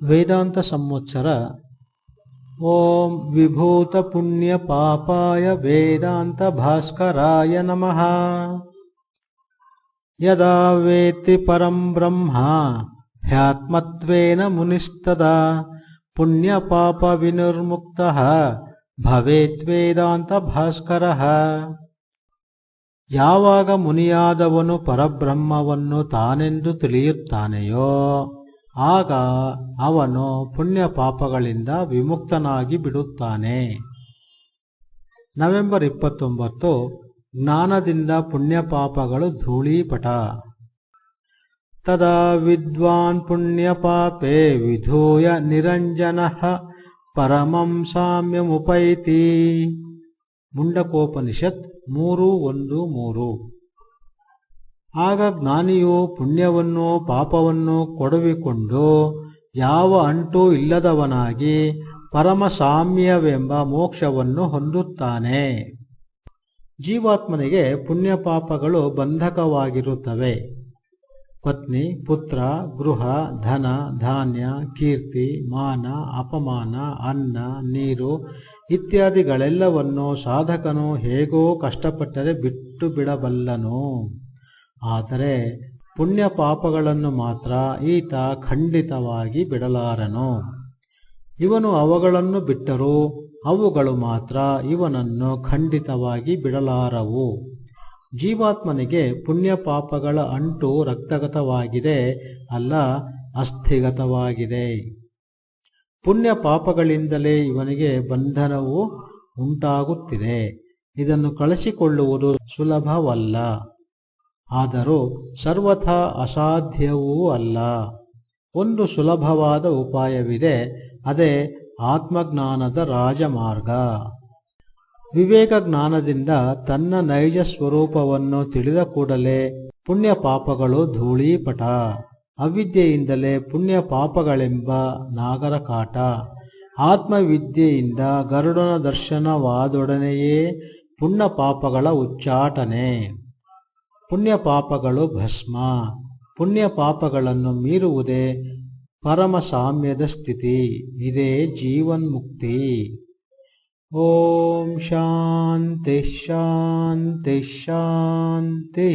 ವೇದಾಂತ ಸಂವತ್ಸರ ಓಂ ವಿಭೂತ ಪುಣ್ಯ ಪಾಪಾಯ ವೇದಾಂತ ಭಾಸ್ಕರಾಯ ನಮಃ. ಯದಾ ವೇತ್ತಿ ಪರಂ ಬ್ರಹ್ಮ ಹ್ಯಾತ್ಮತ್ವೇನ ಮುನಿಸ್ತದಾ ಪುಣ್ಯ ಪಾಪ ವಿನಿರ್ಮುಕ್ತಃ ಭವೇತ್ ವೇದಾಂತ ಭಾಸ್ಕರಃ. ಯಾವಾಗ ಮುನಿಯಾದವನು ಪರಬ್ರಹ್ಮವನ್ನು ತಾನೆಂದು ತಿಳಿಯುತ್ತಾನೆಯೋ ಆಗ ಅವನು ಪುಣ್ಯ ಪಾಪಗಳಿಂದ ವಿಮುಕ್ತನಾಗಿ ಬಿಡುತ್ತಾನೆ. ನವೆಂಬರ್ 29. ಜ್ಞಾನದಿಂದ ಪುಣ್ಯ ಪಾಪಗಳು ಧೂಳೀಪಟ. ತದಾ ವಿದ್ವಾನ್ ಪುಣ್ಯ ಪಾಪೇ ವಿಧೂಯ ನಿರಂಜನಃ ಪರಮಂ ಸಾಮ್ಯಮುಪೈತಿ. ಮುಂಡಕೋಪನಿಷತ್ 3:1-3. ಆಗ ಜ್ಞಾನಿಯು ಪುಣ್ಯವನ್ನು ಪಾಪವನ್ನು ಕೊಡವಿಕೊಂಡು ಯಾವ ಅಂಟೂ ಇಲ್ಲದವನಾಗಿ ಪರಮ ಸಾಮ್ಯವೆಂಬ ಮೋಕ್ಷವನ್ನು ಹೊಂದುತ್ತಾನೆ. ಜೀವಾತ್ಮನಿಗೆ ಪುಣ್ಯ ಪಾಪಗಳು ಬಂಧಕವಾಗಿರುತ್ತವೆ. ಪತ್ನಿ, ಪುತ್ರ, ಗೃಹ, ಧನ, ಧಾನ್ಯ, ಕೀರ್ತಿ, ಮಾನ, ಅಪಮಾನ, ಅನ್ನ, ನೀರು ಇತ್ಯಾದಿಗಳೆಲ್ಲವನ್ನು ಸಾಧಕನು ಹೇಗೋ ಕಷ್ಟಪಟ್ಟರೆ ಬಿಟ್ಟು ಬಿಡಬಲ್ಲನು. ಆದರೆ ಪುಣ್ಯ ಪಾಪಗಳನ್ನು ಮಾತ್ರ ಈತ ಖಂಡಿತವಾಗಿ ಬಿಡಲಾರನು. ಇವನು ಅವುಗಳನ್ನು ಬಿಟ್ಟರೂ ಅವುಗಳು ಮಾತ್ರ ಇವನನ್ನು ಖಂಡಿತವಾಗಿ ಬಿಡಲಾರವು. ಜೀವಾತ್ಮನಿಗೆ ಪುಣ್ಯ ಪಾಪಗಳ ಅಂಟು ರಕ್ತಗತವಾಗಿದೆ, ಅಲ್ಲ ಅಸ್ಥಿಗತವಾಗಿದೆ. ಪುಣ್ಯ ಪಾಪಗಳಿಂದಲೇ ಇವನಿಗೆ ಬಂಧನವು ಉಂಟಾಗುತ್ತಿದೆ. ಇದನ್ನು ಕಳಿಸಿಕೊಳ್ಳುವುದು ಸುಲಭವಲ್ಲ, ಆದರೂ ಸರ್ವಥಾ ಅಸಾಧ್ಯವೂ ಅಲ್ಲ. ಒಂದು ಸುಲಭವಾದ ಉಪಾಯವಿದೆ, ಅದೇ ಆತ್ಮಜ್ಞಾನದ ರಾಜಮಾರ್ಗ. ವಿವೇಕ ಜ್ಞಾನದಿಂದ ತನ್ನ ನೈಜ ಸ್ವರೂಪವನ್ನು ತಿಳಿದ ಕೂಡಲೇ ಪುಣ್ಯ ಪಾಪಗಳು ಧೂಳೀಪಟ. ಅವಿದ್ಯೆಯಿಂದಲೇ ಪುಣ್ಯ ಪಾಪಗಳೆಂಬ ನಾಗರ ಕಾಟ. ಆತ್ಮವಿದ್ಯೆಯಿಂದ ಗರುಡನ ದರ್ಶನವಾದೊಡನೆಯೇ ಪುಣ್ಯ ಪಾಪಗಳ ಉಚ್ಚಾಟನೆ. ಪುಣ್ಯ ಪಾಪಗಳು ಭಸ್ಮ. ಪುಣ್ಯ ಪಾಪಗಳನ್ನು ಮೀರುವುದೇ ಪರಮ ಸಾಮ್ಯದ ಸ್ಥಿತಿ. ಇದೇ ಜೀವನ್ಮುಕ್ತಿ. ಓಂ ಶಾಂತಿ ಶಾಂತಿ ಶಾಂತಿ.